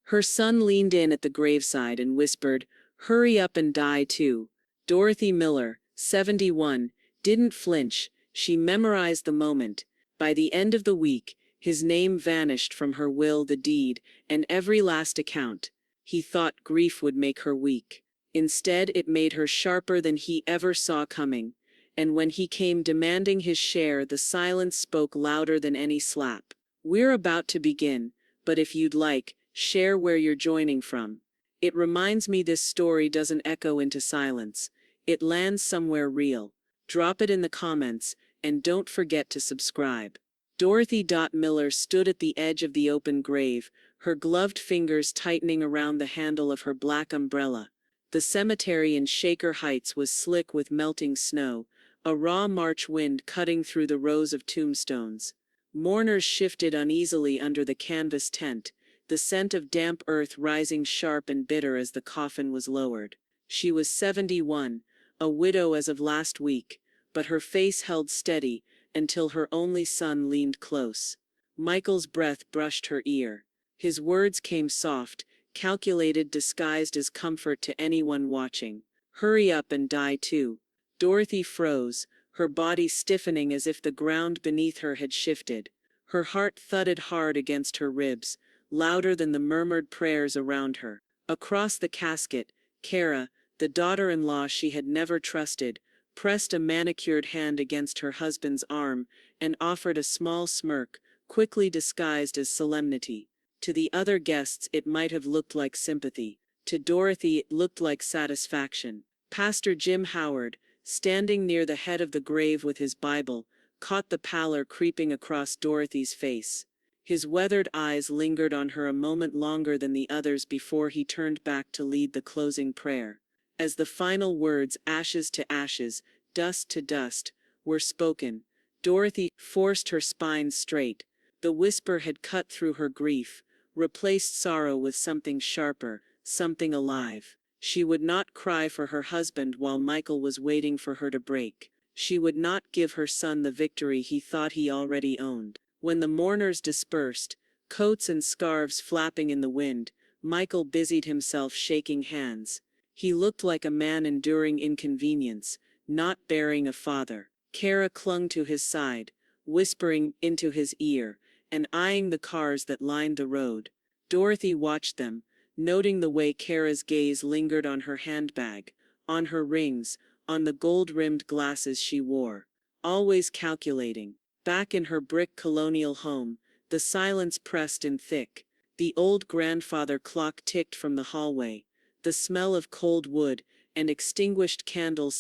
Her son leaned in at the graveside and whispered, "Hurry up and die too." Dorothy Miller, 71, didn't flinch. She memorized the moment. By the end of the week, his name vanished from her will, the deed, and every last account. He thought grief would make her weak. Instead, it made her sharper than he ever saw coming. And when he came demanding his share, the silence spoke louder than any slap. "We're about to begin, but if you'd like, share where you're joining from." It reminds me this story doesn't echo into silence. It lands somewhere real. Drop it in the comments, and don't forget to subscribe. Dorothy Miller stood at the edge of the open grave, her gloved fingers tightening around the handle of her black umbrella. The cemetery in Shaker Heights was slick with melting snow, a raw March wind cutting through the rows of tombstones. Mourners shifted uneasily under the canvas tent, the scent of damp earth rising sharp and bitter as the coffin was lowered. She was 71, a widow as of last week, but her face held steady until her only son leaned close. Michael's breath brushed her ear. His words came soft, calculated, disguised as comfort to anyone watching. "Hurry up and die too." Dorothy froze, her body stiffening as if the ground beneath her had shifted. Her heart thudded hard against her ribs, louder than the murmured prayers around her. Across the casket, Kara, the daughter-in-law she had never trusted, pressed a manicured hand against her husband's arm and offered a small smirk, quickly disguised as solemnity. To the other guests it might have looked like sympathy. To Dorothy it looked like satisfaction. Pastor Jim Howard, standing near the head of the grave with his Bible, caught the pallor creeping across Dorothy's face. His weathered eyes lingered on her a moment longer than the others before he turned back to lead the closing prayer. As the final words, "ashes to ashes, dust to dust," were spoken, Dorothy forced her spine straight. The whisper had cut through her grief, replaced sorrow with something sharper, something alive. She would not cry for her husband while Michael was waiting for her to break. She would not give her son the victory he thought he already owned. When the mourners dispersed, coats and scarves flapping in the wind, Michael busied himself shaking hands. He looked like a man enduring inconvenience, not bearing a father. Kara clung to his side, whispering into his ear, and eyeing the cars that lined the road. Dorothy watched them, noting the way Kara's gaze lingered on her handbag, on her rings, on the gold-rimmed glasses she wore. Always calculating. Back in her brick colonial home, the silence pressed in thick. The old grandfather clock ticked from the hallway, the smell of cold wood and extinguished candles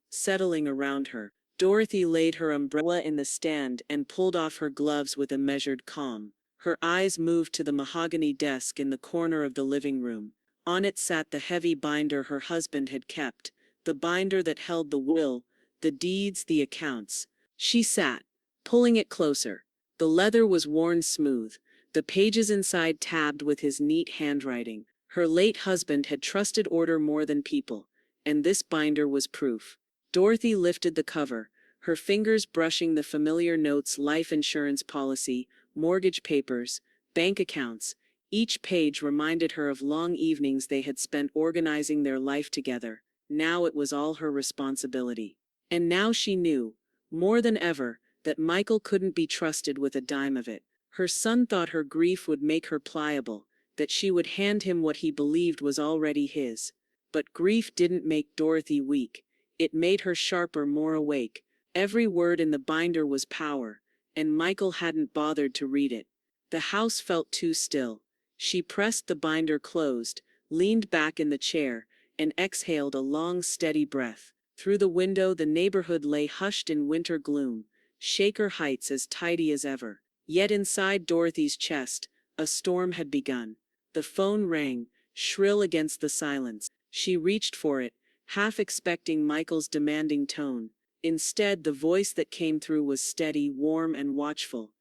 settling around her. Dorothy laid her umbrella in the stand and pulled off her gloves with a measured calm. Her eyes moved to the mahogany desk in the corner of the living room. On it sat the heavy binder her husband had kept, the binder that held the will, the deeds, the accounts. She sat, pulling it closer. The leather was worn smooth, the pages inside tabbed with his neat handwriting. Her late husband had trusted order more than people, and this binder was proof. Dorothy lifted the cover, her fingers brushing the familiar notes: life insurance policy, mortgage papers, bank accounts. Each page reminded her of long evenings they had spent organizing their life together. Now it was all her responsibility. And now she knew, more than ever, that Michael couldn't be trusted with a dime of it. Her son thought her grief would make her pliable, that she would hand him what he believed was already his. But grief didn't make Dorothy weak. It made her sharper, more awake. Every word in the binder was power, and Michael hadn't bothered to read it. The house felt too still. She pressed the binder closed, leaned back in the chair, and exhaled a long, steady breath. Through the window the neighborhood lay hushed in winter gloom, Shaker Heights as tidy as ever. Yet inside Dorothy's chest, a storm had begun. The phone rang, shrill against the silence. She reached for it, half expecting Michael's demanding tone. Instead, the voice that came through was steady, warm, and watchful.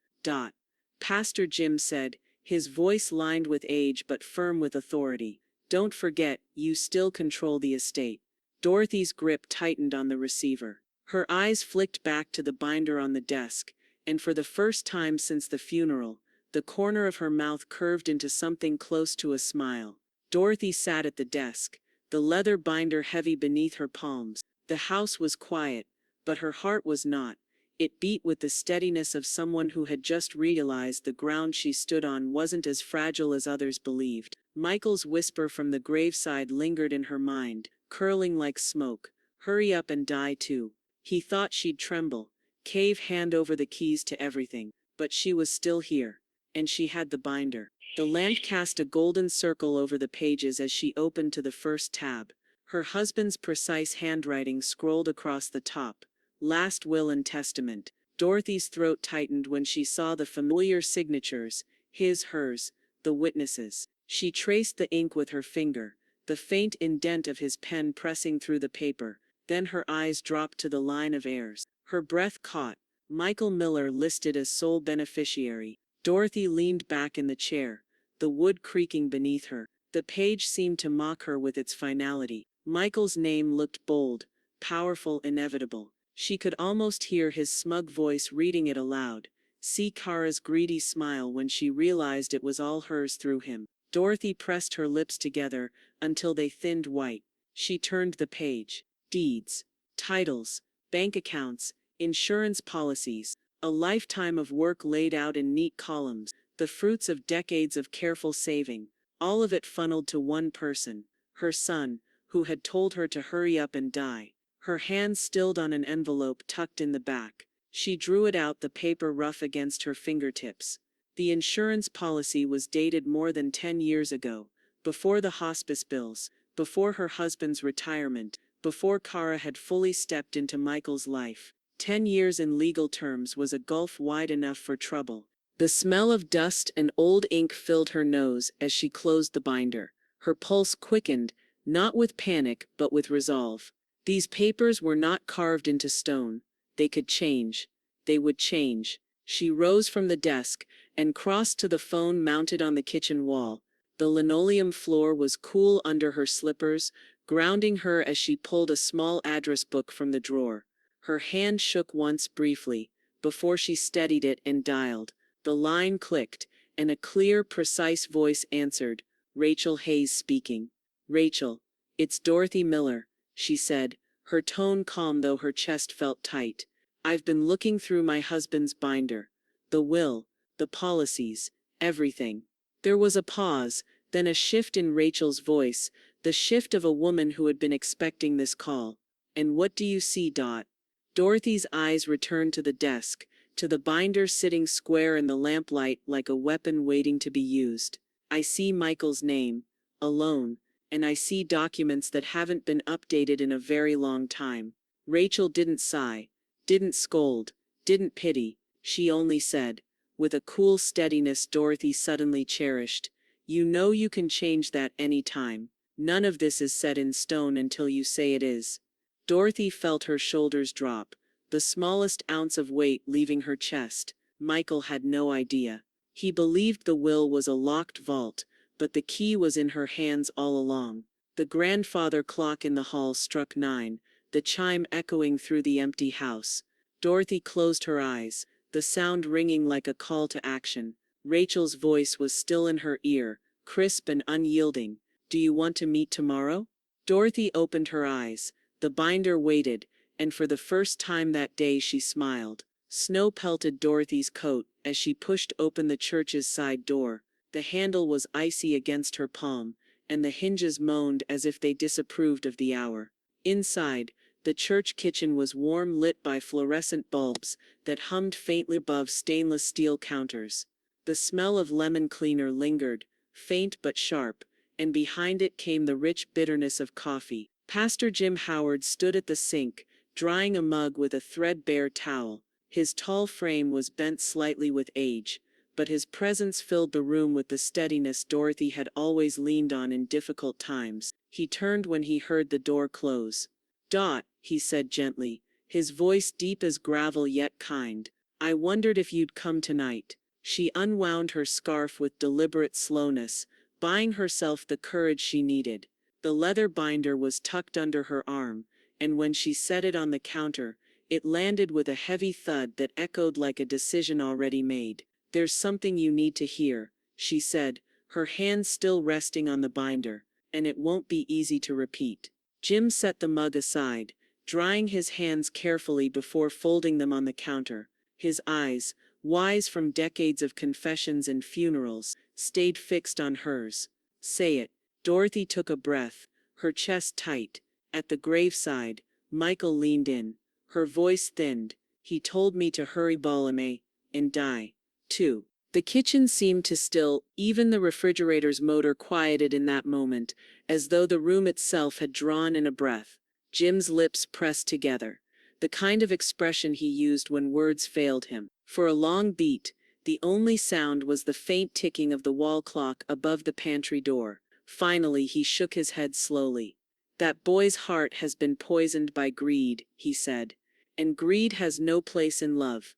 Pastor Jim said, his voice lined with age but firm with authority. "Don't forget, you still control the estate." Dorothy's grip tightened on the receiver. Her eyes flicked back to the binder on the desk, and for the first time since the funeral, The corner of her mouth curved into something close to a smile. Dorothy sat at the desk, the leather binder heavy beneath her palms. The house was quiet, but her heart was not. It beat with the steadiness of someone who had just realized the ground she stood on wasn't as fragile as others believed. Michael's whisper from the graveside lingered in her mind, curling like smoke. "Hurry up and die too." He thought she'd tremble, cave hand over the keys to everything. But she was still here, and she had the binder. The lamp cast a golden circle over the pages as she opened to the first tab. Her husband's precise handwriting scrolled across the top. "Last will and testament." Dorothy's throat tightened when she saw the familiar signatures, his, hers, the witnesses. She traced the ink with her finger, the faint indent of his pen pressing through the paper. Then her eyes dropped to the line of heirs. Her breath caught. Michael Miller listed as sole beneficiary. Dorothy leaned back in the chair, the wood creaking beneath her. The page seemed to mock her with its finality. Michael's name looked bold, powerful, inevitable. She could almost hear his smug voice reading it aloud. See Kara's greedy smile when she realized it was all hers through him. Dorothy pressed her lips together until they thinned white. She turned the page. Deeds, titles, bank accounts, insurance policies. A lifetime of work laid out in neat columns, the fruits of decades of careful saving. All of it funneled to one person, her son, who had told her to hurry up and die. Her hand stilled on an envelope tucked in the back. She drew it out, the paper rough against her fingertips. The insurance policy was dated more than 10 years ago, before the hospice bills, before her husband's retirement, before Kara had fully stepped into Michael's life. 10 years in legal terms was a gulf wide enough for trouble. The smell of dust and old ink filled her nose as she closed the binder. Her pulse quickened, not with panic but with resolve. These papers were not carved into stone. They could change. They would change. She rose from the desk and crossed to the phone mounted on the kitchen wall. The linoleum floor was cool under her slippers, grounding her as she pulled a small address book from the drawer. Her hand shook once briefly, before she steadied it and dialed. The line clicked, and a clear, precise voice answered. "Rachel Hayes speaking." "Rachel, it's Dorothy Miller," she said, her tone calm though her chest felt tight. "I've been looking through my husband's binder. The will, the policies, everything." There was a pause, then a shift in Rachel's voice, the shift of a woman who had been expecting this call. "And what do you see, Dot?" Dorothy's eyes returned to the desk, to the binder sitting square in the lamplight like a weapon waiting to be used. "I see Michael's name, alone, and I see documents that haven't been updated in a very long time." Rachel didn't sigh, didn't scold, didn't pity. She only said, with a cool steadiness Dorothy suddenly cherished, "You know you can change that any time. None of this is set in stone until you say it is." Dorothy felt her shoulders drop, the smallest ounce of weight leaving her chest. Michael had no idea. He believed the will was a locked vault, but the key was in her hands all along. The grandfather clock in the hall struck 9, the chime echoing through the empty house. Dorothy closed her eyes, the sound ringing like a call to action. Rachel's voice was still in her ear, crisp and unyielding. "Do you want to meet tomorrow?" Dorothy opened her eyes. The binder waited, and for the first time that day she smiled. Snow pelted Dorothy's coat as she pushed open the church's side door. The handle was icy against her palm, and the hinges moaned as if they disapproved of the hour. Inside, the church kitchen was warm, lit by fluorescent bulbs that hummed faintly above stainless steel counters. The smell of lemon cleaner lingered, faint but sharp, and behind it came the rich bitterness of coffee. Pastor Jim Howard stood at the sink, drying a mug with a threadbare towel. His tall frame was bent slightly with age, but his presence filled the room with the steadiness Dorothy had always leaned on in difficult times. He turned when he heard the door close. "Dot," he said gently, his voice deep as gravel yet kind, "I wondered if you'd come tonight." She unwound her scarf with deliberate slowness, buying herself the courage she needed. The leather binder was tucked under her arm, and when she set it on the counter, it landed with a heavy thud that echoed like a decision already made. "There's something you need to hear," she said, her hand still resting on the binder, "and it won't be easy to repeat." Jim set the mug aside, drying his hands carefully before folding them on the counter. His eyes, wise from decades of confessions and funerals, stayed fixed on hers. "Say it." Dorothy took a breath, her chest tight. At the graveside, Michael leaned in. Her voice thinned. "He told me to hurry Balame and die, too." The kitchen seemed to still, even the refrigerator's motor quieted in that moment, as though the room itself had drawn in a breath. Jim's lips pressed together, the kind of expression he used when words failed him. For a long beat, the only sound was the faint ticking of the wall clock above the pantry door. Finally, he shook his head slowly. "That boy's heart has been poisoned by greed," he said. "And greed has no place in love.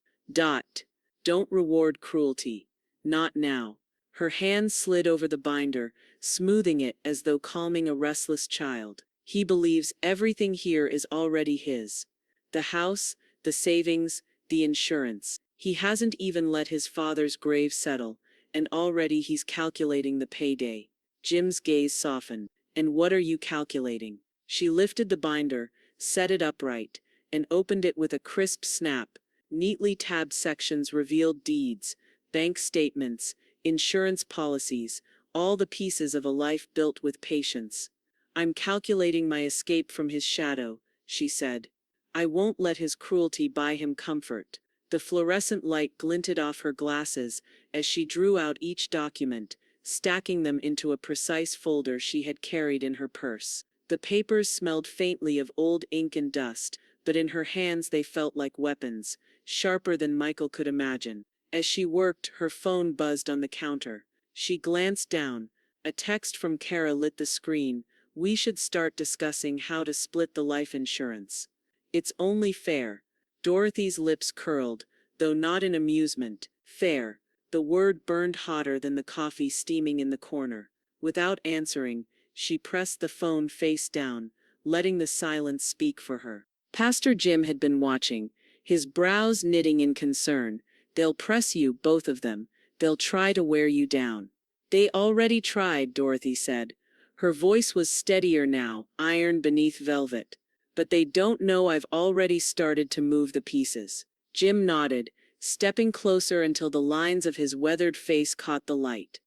Don't reward cruelty. Not now." Her hand slid over the binder, smoothing it as though calming a restless child. "He believes everything here is already his. The house, the savings, the insurance. He hasn't even let his father's grave settle, and already he's calculating the payday." Jim's gaze softened. "And what are you calculating?" She lifted the binder, set it upright, and opened it with a crisp snap. Neatly tabbed sections revealed deeds, bank statements, insurance policies, all the pieces of a life built with patience. "I'm calculating my escape from his shadow," she said. "I won't let his cruelty buy him comfort." The fluorescent light glinted off her glasses as she drew out each document, stacking them into a precise folder she had carried in her purse. The papers smelled faintly of old ink and dust, but in her hands they felt like weapons, sharper than Michael could imagine. As she worked, her phone buzzed on the counter. She glanced down. A text from Kara lit the screen. "We should start discussing how to split the life insurance. It's only fair." Dorothy's lips curled, though not in amusement. Fair. The word burned hotter than the coffee steaming in the corner. Without answering, she pressed the phone face down, letting the silence speak for her. Pastor Jim had been watching, his brows knitting in concern. "They'll press you, both of them. They'll try to wear you down." "They already tried," Dorothy said. Her voice was steadier now, iron beneath velvet. "But they don't know I've already started to move the pieces." Jim nodded, stepping closer until the lines of his weathered face caught the light.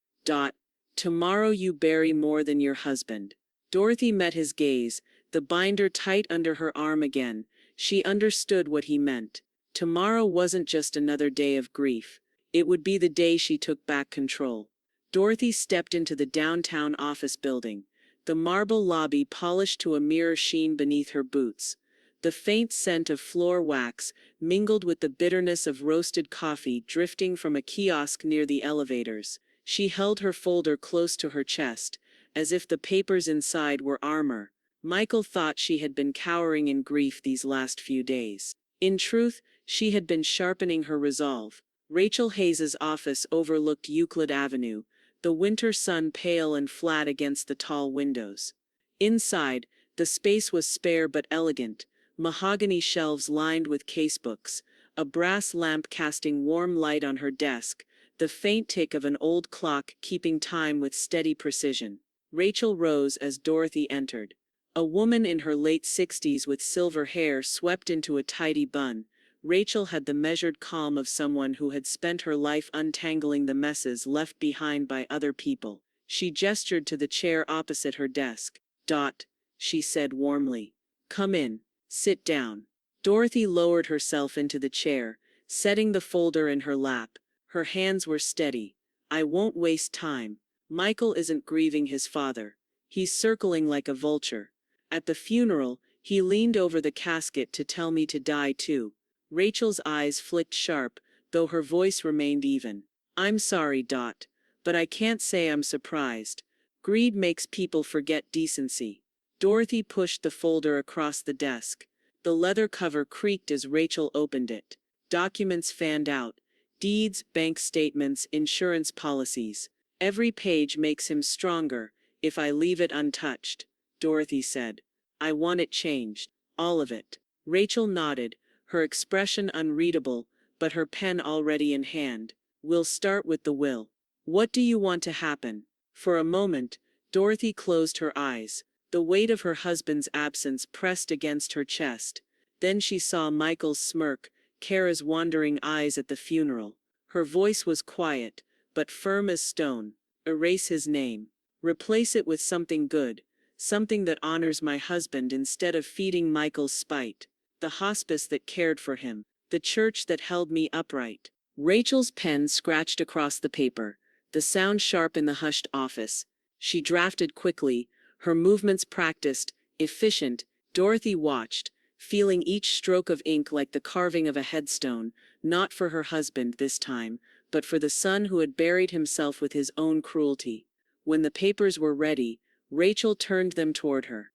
"Tomorrow you bury more than your husband." Dorothy met his gaze, the binder tight under her arm again. She understood what he meant. Tomorrow wasn't just another day of grief. It would be the day she took back control. Dorothy stepped into the downtown office building, the marble lobby polished to a mirror sheen beneath her boots. The faint scent of floor wax mingled with the bitterness of roasted coffee drifting from a kiosk near the elevators. She held her folder close to her chest, as if the papers inside were armor. Michael thought she had been cowering in grief these last few days. In truth, she had been sharpening her resolve. Rachel Hayes's office overlooked Euclid Avenue, the winter sun pale and flat against the tall windows. Inside, the space was spare but elegant, mahogany shelves lined with casebooks, a brass lamp casting warm light on her desk, the faint tick of an old clock keeping time with steady precision. Rachel rose as Dorothy entered. A woman in her late 60s with silver hair swept into a tidy bun. Rachel had the measured calm of someone who had spent her life untangling the messes left behind by other people. She gestured to the chair opposite her desk. She said warmly. "Come in. Sit down." Dorothy lowered herself into the chair, setting the folder in her lap. Her hands were steady. "I won't waste time. Michael isn't grieving his father. He's circling like a vulture. At the funeral, he leaned over the casket to tell me to die too." Rachel's eyes flicked sharp, though her voice remained even. "I'm sorry, but I can't say I'm surprised. Greed makes people forget decency." Dorothy pushed the folder across the desk. The leather cover creaked as Rachel opened it. Documents fanned out. Deeds, bank statements, insurance policies. "Every page makes him stronger, if I leave it untouched," Dorothy said. "I want it changed. All of it." Rachel nodded, her expression unreadable, but her pen already in hand. We'll start with the will. What do you want to happen? For a moment, Dorothy closed her eyes. The weight of her husband's absence pressed against her chest. Then she saw Michael's smirk, Kara's wandering eyes at the funeral. Her voice was quiet, but firm as stone. Erase his name. Replace it with something good. Something that honors my husband instead of feeding Michael's spite. The hospice that cared for him. The church that held me upright. Rachel's pen scratched across the paper, the sound sharp in the hushed office. She drafted quickly, her movements practiced, efficient. Dorothy watched, feeling each stroke of ink like the carving of a headstone, not for her husband this time, but for the son who had buried himself with his own cruelty. When the papers were ready, Rachel turned them toward her.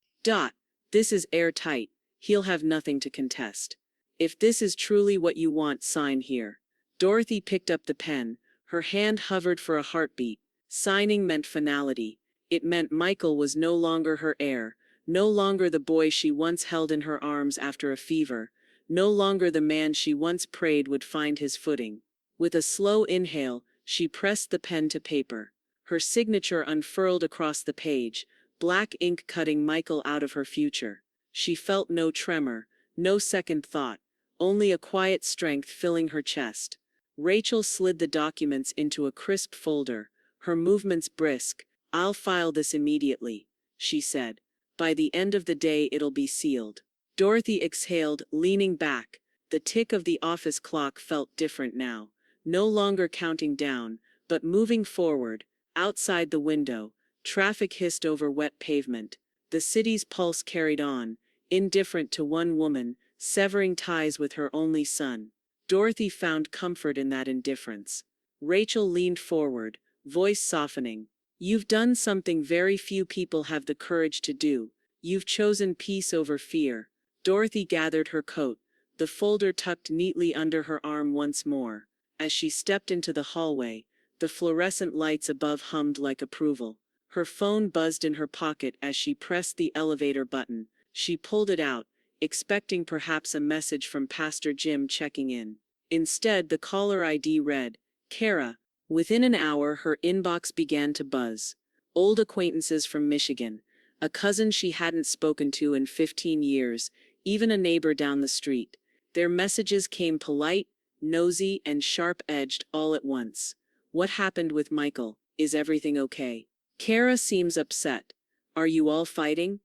This is airtight. He'll have nothing to contest. If this is truly what you want, sign here. Dorothy picked up the pen. Her hand hovered for a heartbeat. Signing meant finality. It meant Michael was no longer her heir, no longer the boy she once held in her arms after a fever, no longer the man she once prayed would find his footing. With a slow inhale, she pressed the pen to paper. Her signature unfurled across the page, black ink cutting Michael out of her future. She felt no tremor, no second thought, only a quiet strength filling her chest. Rachel slid the documents into a crisp folder, her movements brisk. I'll file this immediately, she said. By the end of the day it'll be sealed. Dorothy exhaled, leaning back. The tick of the office clock felt different now, no longer counting down, but moving forward. Outside the window, traffic hissed over wet pavement. The city's pulse carried on, indifferent to one woman, severing ties with her only son. Dorothy found comfort in that indifference. Rachel leaned forward, voice softening. You've done something very few people have the courage to do. You've chosen peace over fear. Dorothy gathered her coat, the folder tucked neatly under her arm once more. As she stepped into the hallway, the fluorescent lights above hummed like approval. Her phone buzzed in her pocket as she pressed the elevator button. She pulled it out, expecting perhaps a message from Pastor Jim checking in. Instead, the caller ID read, Kara. Within an hour, her inbox began to buzz. Old acquaintances from Michigan, a cousin she hadn't spoken to in 15 years, even a neighbor down the street. Their messages came polite, nosy, and sharp-edged all at once. What happened with Michael? Is everything okay? Kara seems upset. Are you all fighting?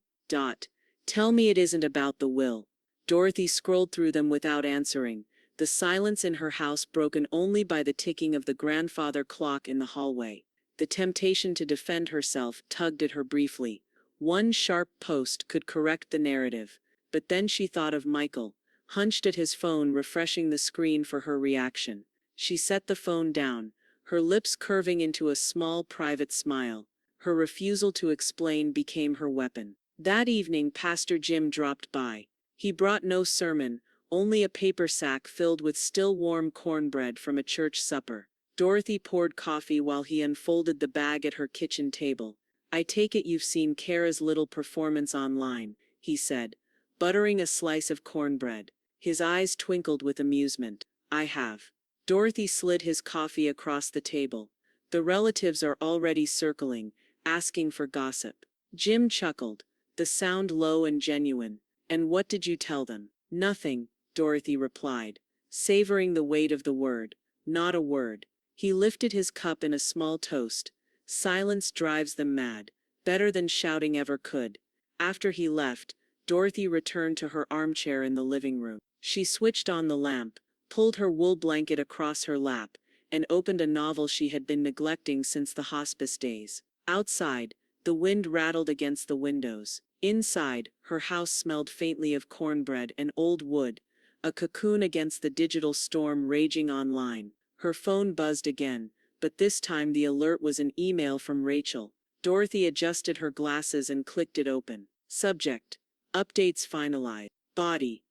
Tell me it isn't about the will. Dorothy scrolled through them without answering, the silence in her house broken only by the ticking of the grandfather clock in the hallway. The temptation to defend herself tugged at her briefly. One sharp post could correct the narrative. But then she thought of Michael, hunched at his phone refreshing the screen for her reaction. She set the phone down, her lips curving into a small private smile. Her refusal to explain became her weapon. That evening Pastor Jim dropped by. He brought no sermon, only a paper sack filled with still warm cornbread from a church supper. Dorothy poured coffee while he unfolded the bag at her kitchen table. I take it you've seen Kara's little performance online, he said, buttering a slice of cornbread. His eyes twinkled with amusement. I have. Dorothy slid his coffee across the table. The relatives are already circling, asking for gossip. Jim chuckled, the sound low and genuine. And what did you tell them? Nothing, Dorothy replied, savoring the weight of the word. Not a word. He lifted his cup in a small toast. Silence drives them mad. Better than shouting ever could. After he left, Dorothy returned to her armchair in the living room. She switched on the lamp, pulled her wool blanket across her lap, and opened a novel she had been neglecting since the hospice days. Outside, the wind rattled against the windows. Inside, her house smelled faintly of cornbread and old wood, a cocoon against the digital storm raging online. Her phone buzzed again, but this time the alert was an email from Rachel. Dorothy adjusted her glasses and clicked it open. Subject: Updates finalized. Body: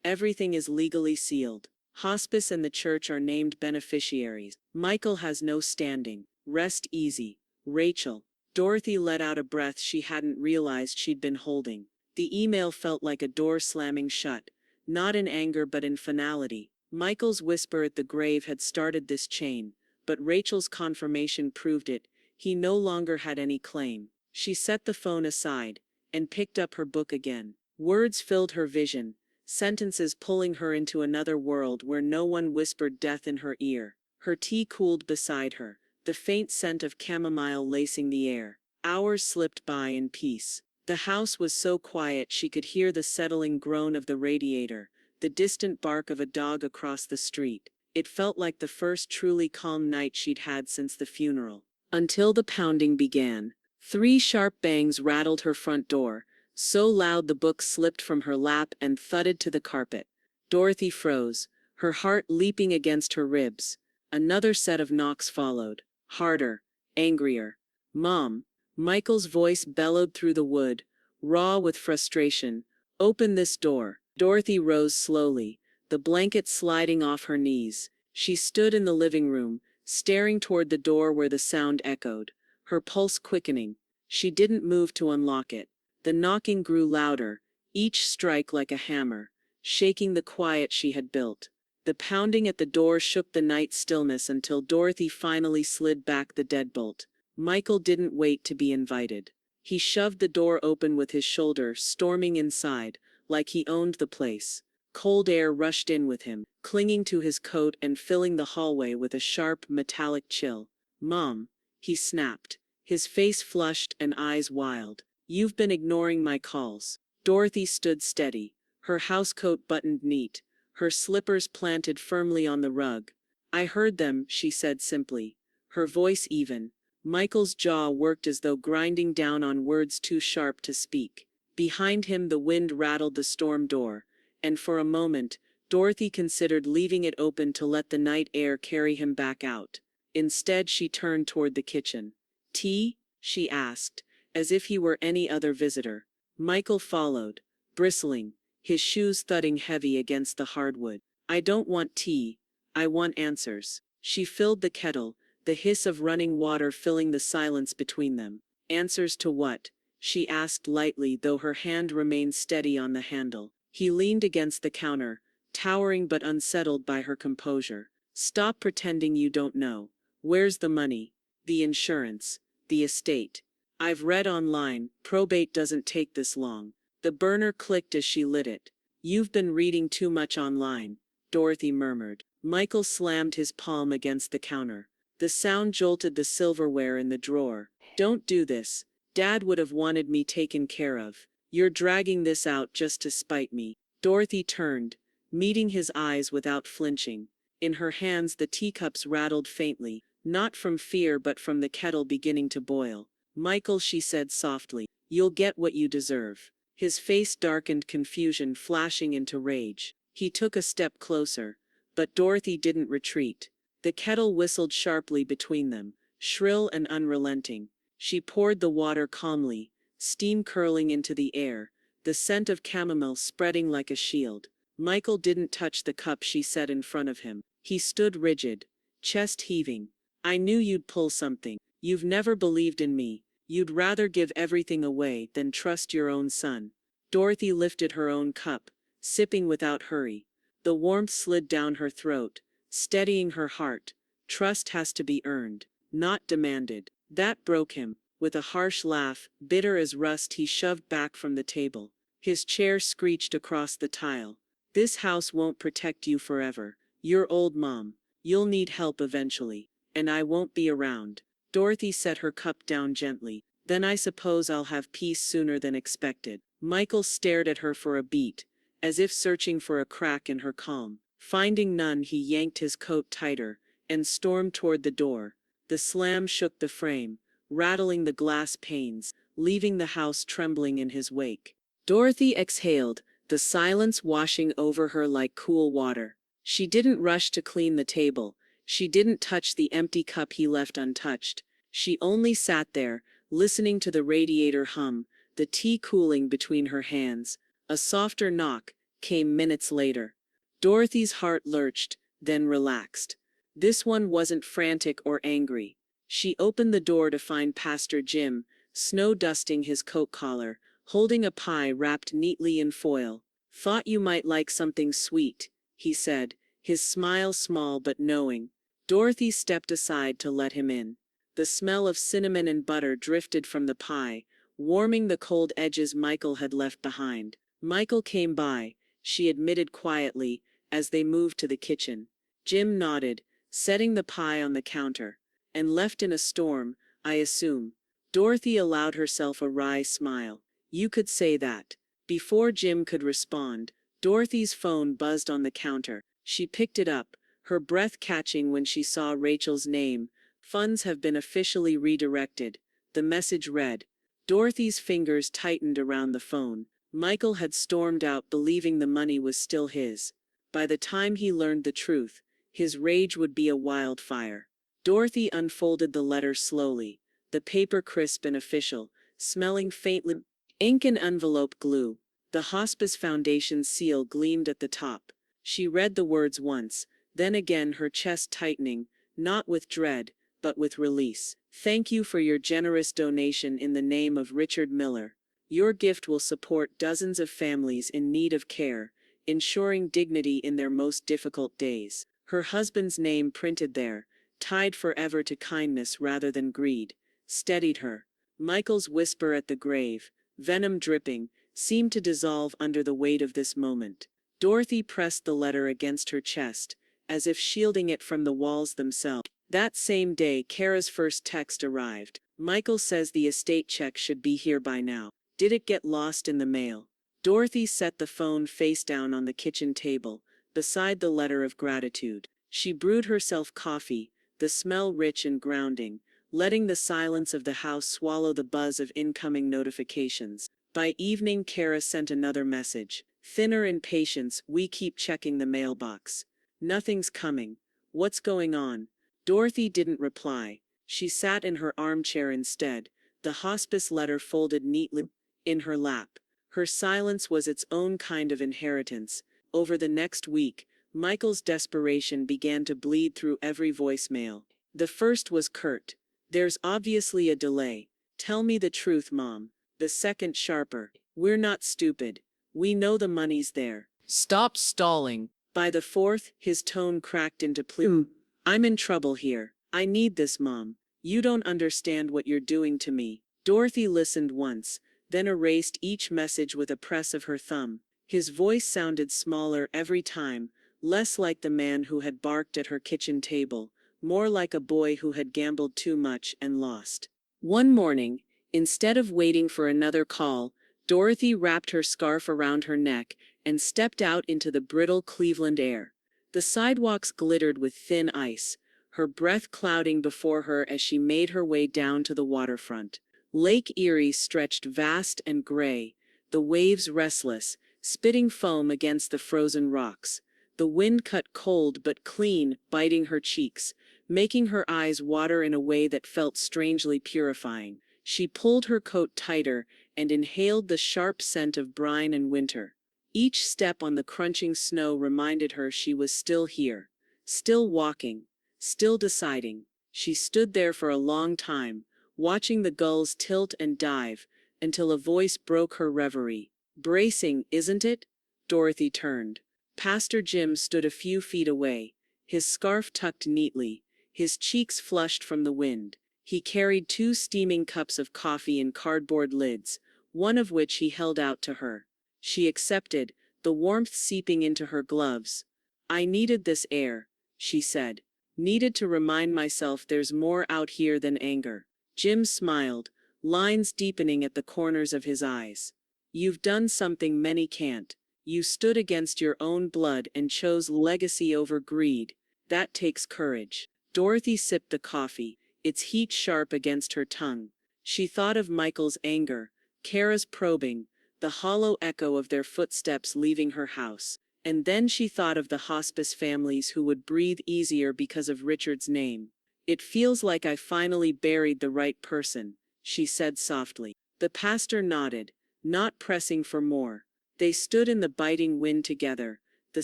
Everything is legally sealed. Hospice and the church are named beneficiaries. Michael has no standing. Rest easy. Rachel. Dorothy let out a breath she hadn't realized she'd been holding. The email felt like a door slamming shut, not in anger but in finality. Michael's whisper at the grave had started this chain, but Rachel's confirmation proved it. He no longer had any claim. She set the phone aside and picked up her book again. Words filled her vision, sentences pulling her into another world where no one whispered death in her ear. Her tea cooled beside her, the faint scent of chamomile lacing the air. Hours slipped by in peace. The house was so quiet she could hear the settling groan of the radiator, the distant bark of a dog across the street. It felt like the first truly calm night she'd had since the funeral. Until the pounding began. 3 sharp bangs rattled her front door, so loud the book slipped from her lap and thudded to the carpet. Dorothy froze, her heart leaping against her ribs. Another set of knocks followed, harder, angrier. "Mom," Michael's voice bellowed through the wood, raw with frustration. "Open this door." Dorothy rose slowly, the blanket sliding off her knees. She stood in the living room, staring toward the door where the sound echoed, her pulse quickening. She didn't move to unlock it. The knocking grew louder, each strike like a hammer, shaking the quiet she had built. The pounding at the door shook the night stillness until Dorothy finally slid back the deadbolt. Michael didn't wait to be invited. He shoved the door open with his shoulder, storming inside, like he owned the place. Cold air rushed in with him, clinging to his coat and filling the hallway with a sharp, metallic chill. "Mom," he snapped, his face flushed and eyes wild. "You've been ignoring my calls." Dorothy stood steady, her housecoat buttoned neat, her slippers planted firmly on the rug. "I heard them," she said simply, her voice even. Michael's jaw worked as though grinding down on words too sharp to speak. Behind him the wind rattled the storm door, and for a moment, Dorothy considered leaving it open to let the night air carry him back out. Instead she turned toward the kitchen. "Tea?" she asked, as if he were any other visitor. Michael followed, bristling, his shoes thudding heavy against the hardwood. "I don't want tea, I want answers." She filled the kettle, the hiss of running water filling the silence between them. "Answers to what?" she asked lightly, though her hand remained steady on the handle. He leaned against the counter, towering but unsettled by her composure. "Stop pretending you don't know. Where's the money? The insurance? The estate? I've read online, probate doesn't take this long." The burner clicked as she lit it. "You've been reading too much online," Dorothy murmured. Michael slammed his palm against the counter. The sound jolted the silverware in the drawer. "Don't do this. Dad would have wanted me taken care of. You're dragging this out just to spite me." Dorothy turned, meeting his eyes without flinching. In her hands the teacups rattled faintly, not from fear but from the kettle beginning to boil. "Michael," she said softly, "you'll get what you deserve." His face darkened, confusion flashing into rage. He took a step closer, but Dorothy didn't retreat. The kettle whistled sharply between them, shrill and unrelenting. She poured the water calmly, steam curling into the air, the scent of chamomile spreading like a shield. Michael didn't touch the cup she set in front of him. He stood rigid, chest heaving. "I knew you'd pull something. You've never believed in me. You'd rather give everything away than trust your own son." Dorothy lifted her own cup, sipping without hurry. The warmth slid down her throat, steadying her heart. "Trust has to be earned, not demanded." That broke him. With a harsh laugh, bitter as rust, he shoved back from the table. His chair screeched across the tile. "This house won't protect you forever. You're old, Mom. You'll need help eventually. And I won't be around." Dorothy set her cup down gently. "Then I suppose I'll have peace sooner than expected." Michael stared at her for a beat, as if searching for a crack in her calm. Finding none, he yanked his coat tighter and stormed toward the door. The slam shook the frame, rattling the glass panes, leaving the house trembling in his wake. Dorothy exhaled, the silence washing over her like cool water. She didn't rush to clean the table. She didn't touch the empty cup he left untouched. She only sat there, listening to the radiator hum, the tea cooling between her hands. A softer knock came minutes later. Dorothy's heart lurched, then relaxed. This one wasn't frantic or angry. She opened the door to find Pastor Jim, snow dusting his coat collar, holding a pie wrapped neatly in foil. "Thought you might like something sweet," he said, his smile small but knowing. Dorothy stepped aside to let him in. The smell of cinnamon and butter drifted from the pie, warming the cold edges Michael had left behind. Michael came by, she admitted quietly, as they moved to the kitchen. Jim nodded, setting the pie on the counter. And left in a storm, I assume. Dorothy allowed herself a wry smile. You could say that. Before Jim could respond, Dorothy's phone buzzed on the counter. She picked it up, her breath catching when she saw Rachel's name. Funds have been officially redirected. The message read. Dorothy's fingers tightened around the phone. Michael had stormed out believing the money was still his. By the time he learned the truth, his rage would be a wildfire. Dorothy unfolded the letter slowly, the paper crisp and official, smelling faintly ink and envelope glue. The Hospice Foundation seal gleamed at the top. She read the words once, then again, her chest tightening, not with dread, but with release. Thank you for your generous donation in the name of Richard Miller. Your gift will support dozens of families in need of care, ensuring dignity in their most difficult days. Her husband's name printed there, tied forever to kindness rather than greed, steadied her. Michael's whisper at the grave, venom dripping, seemed to dissolve under the weight of this moment. Dorothy pressed the letter against her chest, as if shielding it from the walls themselves. That same day, Kara's first text arrived. Michael says the estate check should be here by now. Did it get lost in the mail? Dorothy set the phone face down on the kitchen table, beside the letter of gratitude. She brewed herself coffee, the smell rich and grounding, letting the silence of the house swallow the buzz of incoming notifications. By evening, Kara sent another message. Thinner in patience, we keep checking the mailbox. Nothing's coming. What's going on? Dorothy didn't reply. She sat in her armchair instead, the hospice letter folded neatly in her lap. Her silence was its own kind of inheritance. Over the next week, Michael's desperation began to bleed through every voicemail. The first was curt. There's obviously a delay. Tell me the truth, Mom. The second sharper. We're not stupid. We know the money's there. Stop stalling. By the fourth, his tone cracked into plea. I'm in trouble here. I need this, Mom. You don't understand what you're doing to me. Dorothy listened once, then erased each message with a press of her thumb. His voice sounded smaller every time, less like the man who had barked at her kitchen table, more like a boy who had gambled too much and lost. One morning, instead of waiting for another call, Dorothy wrapped her scarf around her neck and stepped out into the brittle Cleveland air. The sidewalks glittered with thin ice, her breath clouding before her as she made her way down to the waterfront. Lake Erie stretched vast and gray, the waves restless, spitting foam against the frozen rocks. The wind cut cold but clean, biting her cheeks, making her eyes water in a way that felt strangely purifying. She pulled her coat tighter and inhaled the sharp scent of brine and winter. Each step on the crunching snow reminded her she was still here, still walking, still deciding. She stood there for a long time, watching the gulls tilt and dive, until a voice broke her reverie. Bracing, isn't it? Dorothy turned. Pastor Jim stood a few feet away, his scarf tucked neatly, his cheeks flushed from the wind. He carried 2 steaming cups of coffee in cardboard lids, one of which he held out to her. She accepted, the warmth seeping into her gloves. I needed this air, she said. Needed to remind myself there's more out here than anger. Jim smiled, lines deepening at the corners of his eyes. You've done something many can't. You stood against your own blood and chose legacy over greed. That takes courage. Dorothy sipped the coffee, its heat sharp against her tongue. She thought of Michael's anger, Kara's probing, the hollow echo of their footsteps leaving her house. And then she thought of the hospice families who would breathe easier because of Richard's name. It feels like I finally buried the right person, she said softly. The pastor nodded, not pressing for more. They stood in the biting wind together, the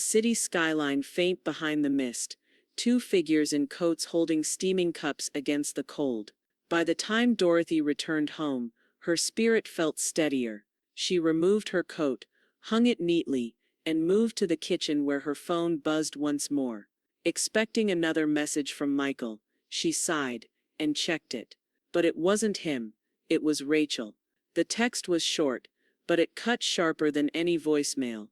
city skyline faint behind the mist, 2 figures in coats holding steaming cups against the cold. By the time Dorothy returned home, her spirit felt steadier. She removed her coat, hung it neatly, and moved to the kitchen where her phone buzzed once more. Expecting another message from Michael, she sighed and checked it. But it wasn't him, it was Rachel. The text was short, but it cut sharper than any voicemail.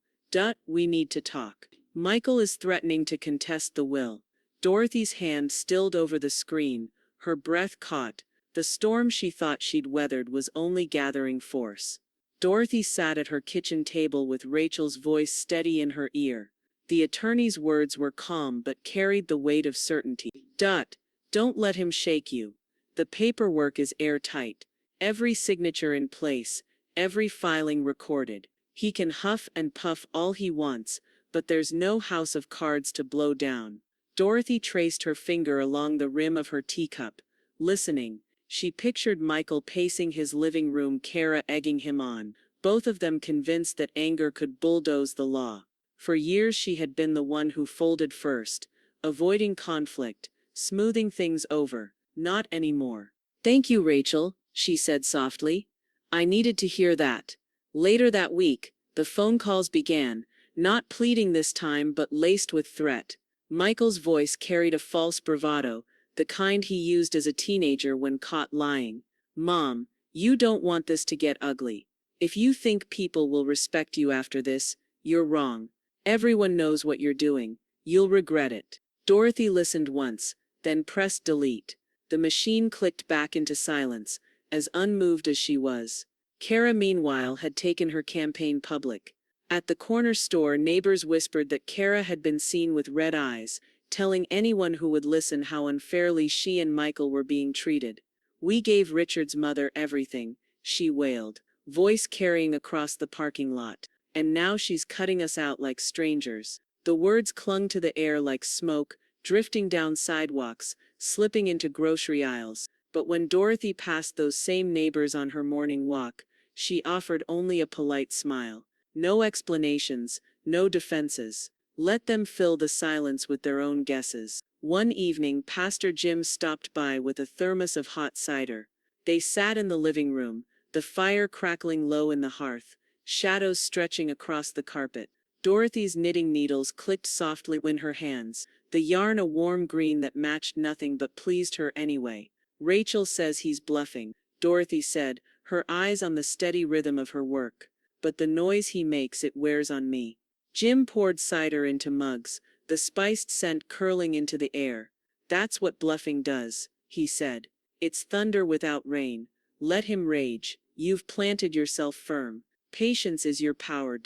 We need to talk. Michael is threatening to contest the will. Dorothy's hand stilled over the screen, her breath caught. The storm she thought she'd weathered was only gathering force. Dorothy sat at her kitchen table with Rachel's voice steady in her ear. The attorney's words were calm but carried the weight of certainty. Don't let him shake you. The paperwork is airtight. Every signature in place, every filing recorded. He can huff and puff all he wants, but there's no house of cards to blow down. Dorothy traced her finger along the rim of her teacup. Listening, she pictured Michael pacing his living room, Kara egging him on, both of them convinced that anger could bulldoze the law. For years she had been the one who folded first, avoiding conflict, smoothing things over. Not anymore. "Thank you, Rachel," she said softly. "I needed to hear that." Later that week, the phone calls began, not pleading this time but laced with threat. Michael's voice carried a false bravado, the kind he used as a teenager when caught lying. "Mom, you don't want this to get ugly. If you think people will respect you after this, you're wrong. Everyone knows what you're doing. You'll regret it." Dorothy listened once, then pressed delete. The machine clicked back into silence, as unmoved as she was. Kara, meanwhile, had taken her campaign public. At the corner store, neighbors whispered that Kara had been seen with red eyes, telling anyone who would listen how unfairly she and Michael were being treated. "We gave Richard's mother everything," she wailed, voice carrying across the parking lot. "And now she's cutting us out like strangers." The words clung to the air like smoke, drifting down sidewalks, slipping into grocery aisles. But when Dorothy passed those same neighbors on her morning walk, she offered only a polite smile. No explanations, no defenses. Let them fill the silence with their own guesses. One evening, Pastor Jim stopped by with a thermos of hot cider. They sat in the living room, the fire crackling low in the hearth, shadows stretching across the carpet. Dorothy's knitting needles clicked softly in her hands, the yarn a warm green that matched nothing but pleased her anyway. "Rachel says he's bluffing," Dorothy said, her eyes on the steady rhythm of her work. "But the noise he makes, it wears on me." Jim poured cider into mugs, the spiced scent curling into the air. "That's what bluffing does," he said. "It's thunder without rain. Let him rage. You've planted yourself firm. Patience is your power.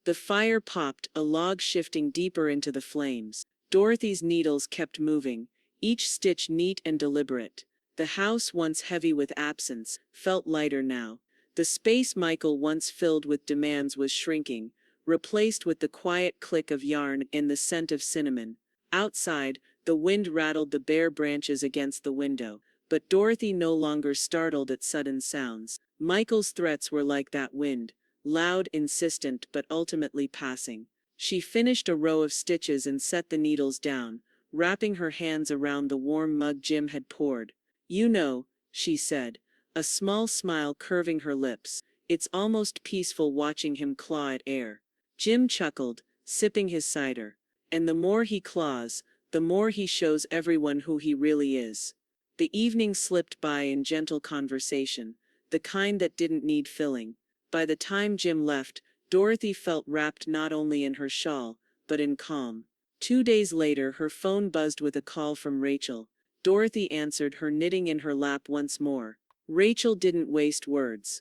The fire popped, a log shifting deeper into the flames. Dorothy's needles kept moving, each stitch neat and deliberate. The house, once heavy with absence, felt lighter now. The space Michael once filled with demands was shrinking, replaced with the quiet click of yarn and the scent of cinnamon. Outside, the wind rattled the bare branches against the window, but Dorothy no longer startled at sudden sounds. Michael's threats were like that wind, loud, insistent, but ultimately passing. She finished a row of stitches and set the needles down, wrapping her hands around the warm mug Jim had poured. "You know," she said, a small smile curving her lips, "it's almost peaceful watching him claw at air." Jim chuckled, sipping his cider. "And the more he claws, the more he shows everyone who he really is." The evening slipped by in gentle conversation, the kind that didn't need filling. By the time Jim left, Dorothy felt wrapped not only in her shawl, but in calm. 2 days later, her phone buzzed with a call from Rachel. Dorothy answered, her knitting in her lap once more. Rachel didn't waste words.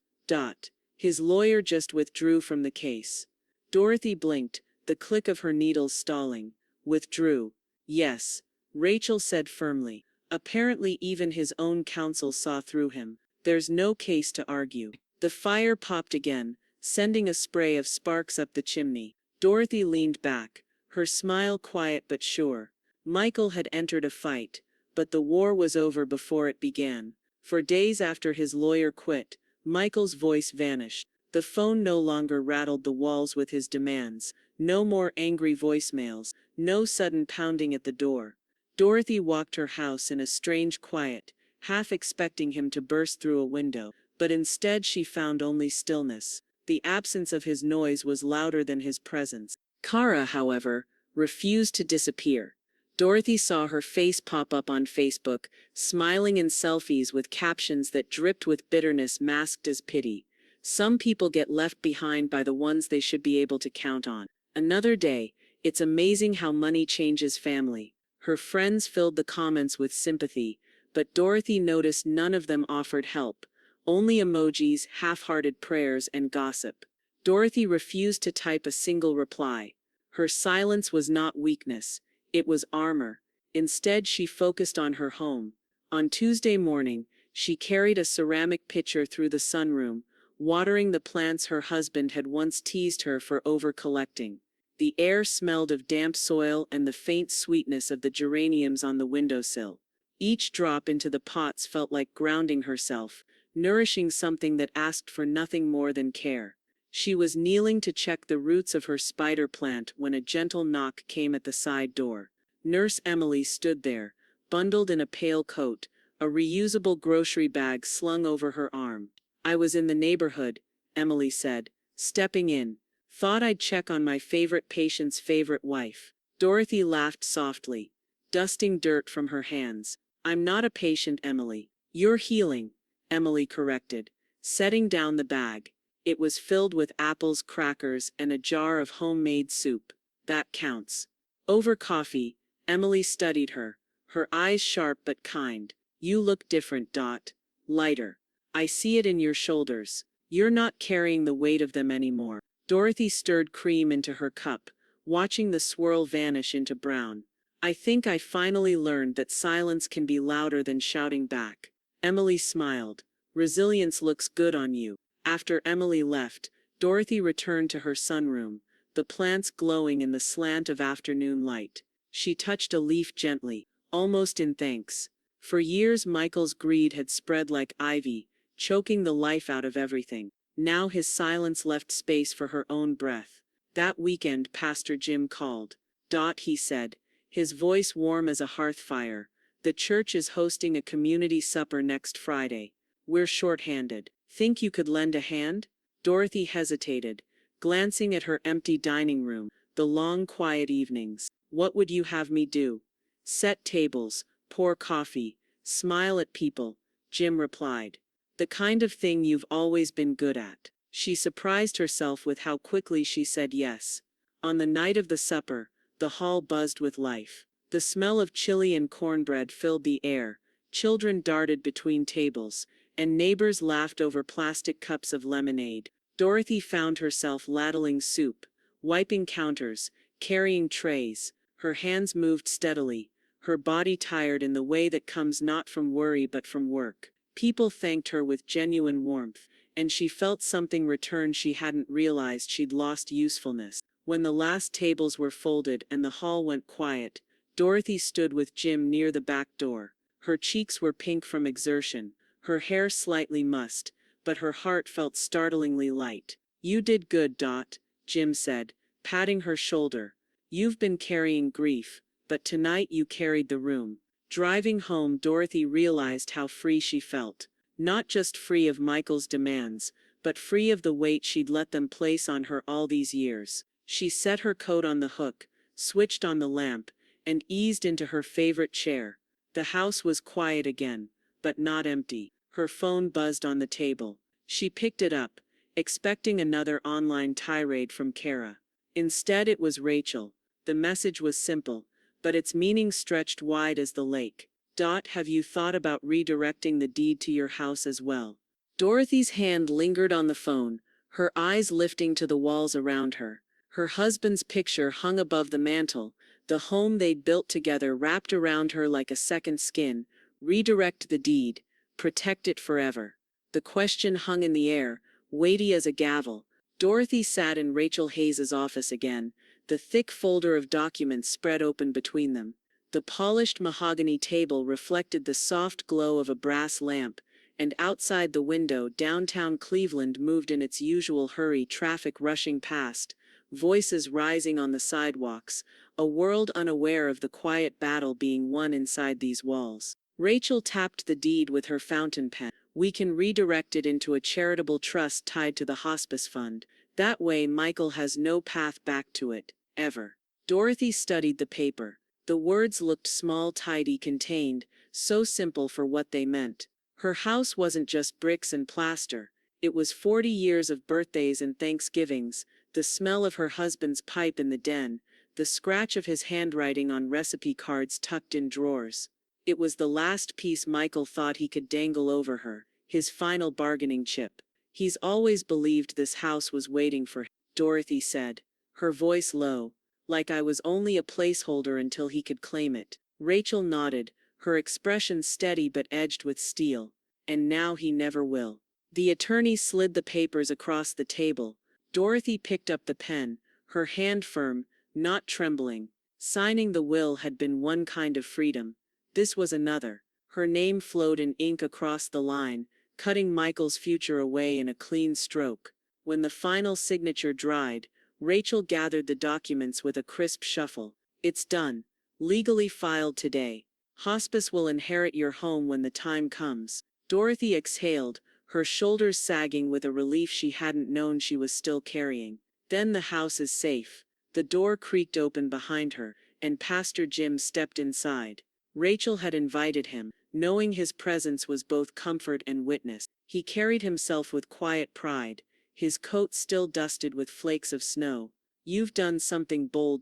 His lawyer just withdrew from the case. Dorothy blinked, the click of her needles stalling. "Withdrew?" "Yes," Rachel said firmly. "Apparently even his own counsel saw through him. There's no case to argue." The fire popped again, sending a spray of sparks up the chimney. Dorothy leaned back, her smile quiet but sure. Michael had entered a fight, but the war was over before it began. For days after his lawyer quit, Michael's voice vanished. The phone no longer rattled the walls with his demands, no more angry voicemails, no sudden pounding at the door. Dorothy walked her house in a strange quiet, half expecting him to burst through a window, but instead she found only stillness. The absence of his noise was louder than his presence. Kara, however, refused to disappear. Dorothy saw her face pop up on Facebook, smiling in selfies with captions that dripped with bitterness masked as pity. Some people get left behind by the ones they should be able to count on. Another day, it's amazing how money changes family. Her friends filled the comments with sympathy, but Dorothy noticed none of them offered help. Only emojis, half-hearted prayers, and gossip. Dorothy refused to type a single reply. Her silence was not weakness, it was armor. Instead, she focused on her home. On Tuesday morning, she carried a ceramic pitcher through the sunroom, watering the plants her husband had once teased her for over-collecting. The air smelled of damp soil and the faint sweetness of the geraniums on the windowsill. Each drop into the pots felt like grounding herself, nourishing something that asked for nothing more than care. She was kneeling to check the roots of her spider plant when a gentle knock came at the side door. Nurse Emily stood there, bundled in a pale coat, a reusable grocery bag slung over her arm. "I was in the neighborhood," Emily said, stepping in. "Thought I'd check on my favorite patient's favorite wife." Dorothy laughed softly, dusting dirt from her hands. "I'm not a patient, Emily. You're healing," Emily corrected, setting down the bag. It was filled with apples, crackers, and a jar of homemade soup. "That counts." Over coffee, Emily studied her, her eyes sharp but kind. "You look different, Dot. Lighter. I see it in your shoulders. You're not carrying the weight of them anymore." Dorothy stirred cream into her cup, watching the swirl vanish into brown. "I think I finally learned that silence can be louder than shouting back." Emily smiled. "Resilience looks good on you." After Emily left, Dorothy returned to her sunroom, the plants glowing in the slant of afternoon light. She touched a leaf gently, almost in thanks. For years Michael's greed had spread like ivy, choking the life out of everything. Now his silence left space for her own breath. That weekend Pastor Jim called. "Dot," he said, his voice warm as a hearth fire, "the church is hosting a community supper next Friday. We're short-handed. Think you could lend a hand?" Dorothy hesitated, glancing at her empty dining room, the long quiet evenings. "What would you have me do?" "Set tables, pour coffee, smile at people," Jim replied. "The kind of thing you've always been good at." She surprised herself with how quickly she said yes. On the night of the supper, the hall buzzed with life. The smell of chili and cornbread filled the air, children darted between tables, and neighbors laughed over plastic cups of lemonade. Dorothy found herself ladling soup, wiping counters, carrying trays. Her hands moved steadily, her body tired in the way that comes not from worry but from work. People thanked her with genuine warmth, and she felt something return she hadn't realized she'd lost: usefulness. When the last tables were folded and the hall went quiet, Dorothy stood with Jim near the back door. Her cheeks were pink from exertion, her hair slightly mussed, but her heart felt startlingly light. "You did good, Dot," Jim said, patting her shoulder. "You've been carrying grief, but tonight you carried the room." Driving home, Dorothy realized how free she felt. Not just free of Michael's demands, but free of the weight she'd let them place on her all these years. She set her coat on the hook, switched on the lamp, and eased into her favorite chair. The house was quiet again, but not empty. Her phone buzzed on the table. She picked it up, expecting another online tirade from Kara. Instead, it was Rachel. The message was simple, but its meaning stretched wide as the lake. "Dot, have you thought about redirecting the deed to your house as well?" Dorothy's hand lingered on the phone, her eyes lifting to the walls around her. Her husband's picture hung above the mantel, the home they'd built together wrapped around her like a second skin. Redirect the deed, protect it forever. The question hung in the air, weighty as a gavel. Dorothy sat in Rachel Hayes's office again, the thick folder of documents spread open between them. The polished mahogany table reflected the soft glow of a brass lamp, and outside the window downtown Cleveland moved in its usual hurry, traffic rushing past, voices rising on the sidewalks, a world unaware of the quiet battle being won inside these walls. Rachel tapped the deed with her fountain pen. "We can redirect it into a charitable trust tied to the hospice fund. That way Michael has no path back to it." ever. Dorothy studied the paper. The words looked small, tidy, contained, so simple for what they meant. Her house wasn't just bricks and plaster. It was 40 years of birthdays and Thanksgivings, the smell of her husband's pipe in the den, the scratch of his handwriting on recipe cards tucked in drawers. It was the last piece Michael thought he could dangle over her, his final bargaining chip. He's always believed this house was waiting for him, Dorothy said, her voice low, like I was only a placeholder until he could claim it. Rachel nodded, her expression steady but edged with steel. And now he never will. The attorney slid the papers across the table. Dorothy picked up the pen, her hand firm, not trembling. Signing the will had been one kind of freedom. This was another. Her name flowed in ink across the line, cutting Michael's future away in a clean stroke. When the final signature dried, Rachel gathered the documents with a crisp shuffle. It's done. Legally filed today. Hospice will inherit your home when the time comes. Dorothy exhaled, her shoulders sagging with a relief she hadn't known she was still carrying. Then the house is safe. The door creaked open behind her, and Pastor Jim stepped inside. Rachel had invited him, knowing his presence was both comfort and witness. He carried himself with quiet pride, his coat still dusted with flakes of snow. You've done something bold,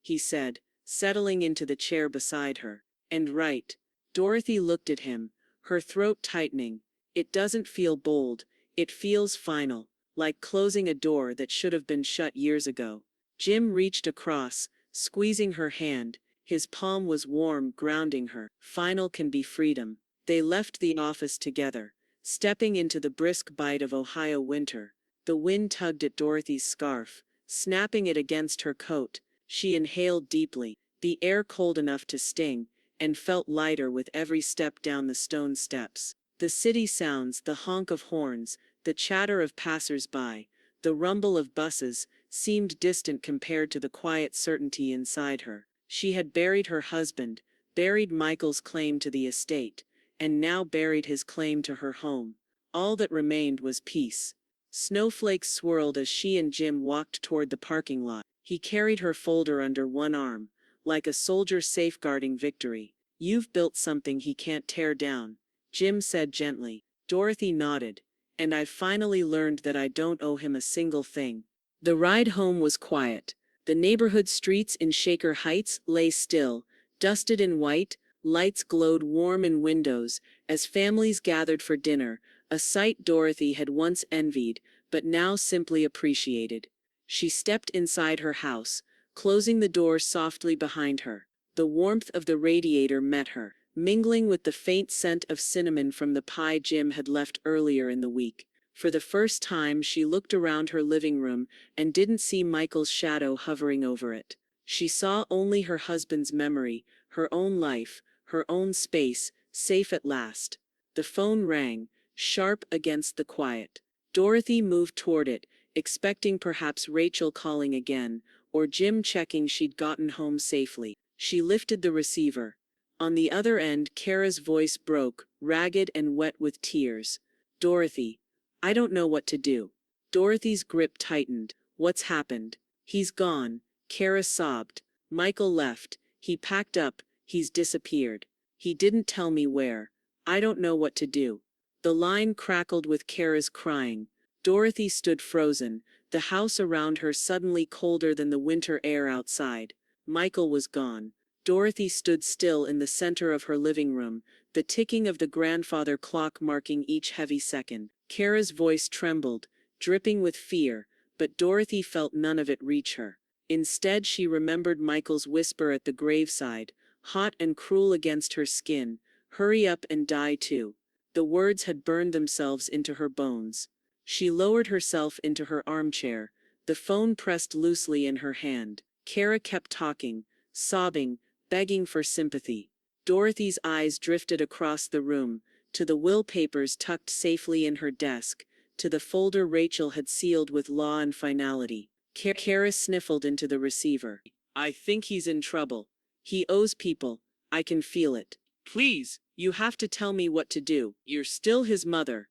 he said, settling into the chair beside her. And right. Dorothy looked at him, her throat tightening. It doesn't feel bold, it feels final, like closing a door that should have been shut years ago. Jim reached across, squeezing her hand. His palm was warm, grounding her. Final can be freedom. They left the office together, stepping into the brisk bite of Ohio winter. The wind tugged at Dorothy's scarf, snapping it against her coat. She inhaled deeply, the air cold enough to sting, and felt lighter with every step down the stone steps. The city sounds, the honk of horns, the chatter of passers-by, the rumble of buses, seemed distant compared to the quiet certainty inside her. She had buried her husband, buried Michael's claim to the estate, and now buried his claim to her home. All that remained was peace. Snowflakes swirled as she and Jim walked toward the parking lot. He carried her folder under one arm, like a soldier safeguarding victory. You've built something he can't tear down, Jim said gently. Dorothy nodded. And I've finally learned that I don't owe him a single thing. The ride home was quiet. The neighborhood streets in Shaker Heights lay still, dusted in white, lights glowed warm in windows, as families gathered for dinner, a sight Dorothy had once envied, but now simply appreciated. She stepped inside her house, closing the door softly behind her. The warmth of the radiator met her, mingling with the faint scent of cinnamon from the pie Jim had left earlier in the week. For the first time she looked around her living room and didn't see Michael's shadow hovering over it. She saw only her husband's memory, her own life, her own space, safe at last. The phone rang, sharp against the quiet. Dorothy moved toward it, expecting perhaps Rachel calling again, or Jim checking she'd gotten home safely. She lifted the receiver. On the other end, Kara's voice broke, ragged and wet with tears. Dorothy. I don't know what to do. Dorothy's grip tightened. What's happened? He's gone, Kara sobbed. Michael left. He packed up. He's disappeared. He didn't tell me where. I don't know what to do. The line crackled with Kara's crying. Dorothy stood frozen, the house around her suddenly colder than the winter air outside. Michael was gone. Dorothy stood still in the center of her living room, the ticking of the grandfather clock marking each heavy second. Kara's voice trembled, dripping with fear, but Dorothy felt none of it reach her. Instead, she remembered Michael's whisper at the graveside, hot and cruel against her skin, "Hurry up and die too." The words had burned themselves into her bones. She lowered herself into her armchair, the phone pressed loosely in her hand. Kara kept talking, sobbing, begging for sympathy. Dorothy's eyes drifted across the room, to the will papers tucked safely in her desk, to the folder Rachel had sealed with law and finality. Kara sniffled into the receiver. I think he's in trouble. He owes people. I can feel it. Please, you have to tell me what to do. You're still his mother.